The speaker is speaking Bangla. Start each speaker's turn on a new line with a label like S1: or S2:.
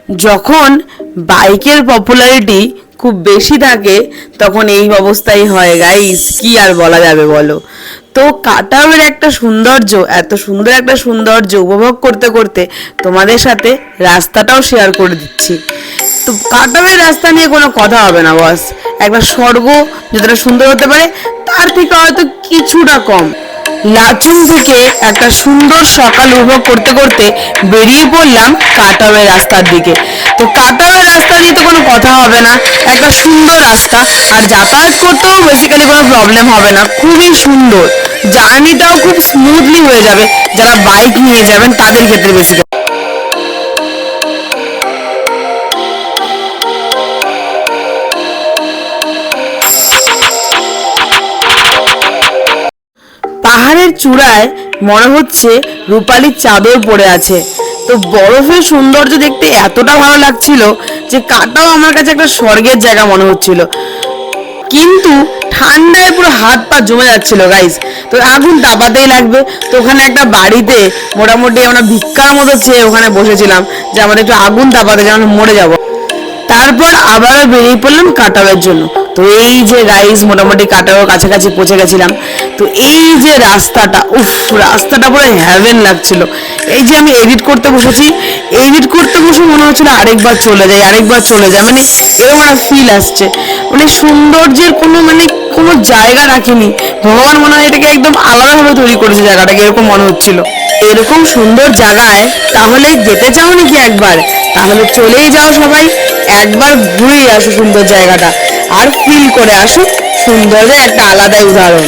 S1: যখন বাইকের পপুলারিটি খুব বেশি থাকে তখন এই অবস্থাই হয় গাইস, কি আর বলা যাবে বলো। তো কাটাওয়ের একটা সৌন্দর্য, এত সুন্দর একটা সৌন্দর্য উপভোগ করতে করতে তোমাদের সাথে রাস্তাটাও শেয়ার করে দিচ্ছি। তো কাটাওয়ের রাস্তা নিয়ে কোনো কথা হবে না বস, একটা স্বর্গ যতটা সুন্দর হতে পারে তার থেকে হয়তো কিছুটা কম। লাচুং থেকে একটা সুন্দর সকাল উপভোগ করতে করতে বেরিয়ে পড়লাম কাটাওয়ের রাস্তার দিকে। তো কাটাওয়ের রাস্তা নিয়ে তো কোনো কথা হবে না, একটা সুন্দর রাস্তা, আর যাতায়াত করতেও বেসিক্যালি কোনো প্রবলেম হবে না, খুবই সুন্দর। জার্নিটাও খুব স্মুথলি হয়ে যাবে যারা বাইক নিয়ে যাবেন তাদের ক্ষেত্রে বেসিক্যালি। পাহাড়ের চূড়ায় মনে হচ্ছে রূপালির চাদর পড়ে আছে। তো বরফের সৌন্দর্য দেখতে এতটা ভালো লাগছিল যে কাটাও আমার কাছে একটা স্বর্গের জায়গা মনে হচ্ছিল। কিন্তু ঠান্ডায় পুরো হাত পা জমে যাচ্ছিল গাইস। তো আগুন তাপাতেই লাগবে। তো ওখানে একটা বাড়িতে মোটামুটি আমরা ভিক্ষার মতো চেয়ে ওখানে বসেছিলাম যে আমাদের একটু আগুন তাপাতে, যেন মরে যাব। তারপর আবারও বেরিয়ে পড়লাম কাটাওয়ের জন্য। তো এই যে গাইস মোটামুটি কাটাওয়ের কাছাকাছি পৌঁছে গেছিলাম। তো এই যে রাস্তাটা, উফ, রাস্তাটা পুরো হ্যাভেন লাগছিল। এই যে আমি এডিট করতে বসেছি, এডিট করতে বসে মনে হচ্ছিল আরেকবার চলে যাই, আরেকবার চলে যাই, মানে এরকম একটা ফিল আসছে। মানে সৌন্দর্যের কোনো জায়গা রাখেনি ভগবান, মনে হয় এটাকে একদম আলাদাভাবে তৈরি করেছে জায়গাটাকে, এরকম মনে হচ্ছিল। এরকম সুন্দর জায়গায় তাহলে যেতে চাও নাকি একবার? তাহলে চলেই যাও সবাই, একবার ঘুরে আসো সুন্দর জায়গাটা, আর ফিল করে আসো সৌন্দর্যের একটা আলাদাই উদাহরণ।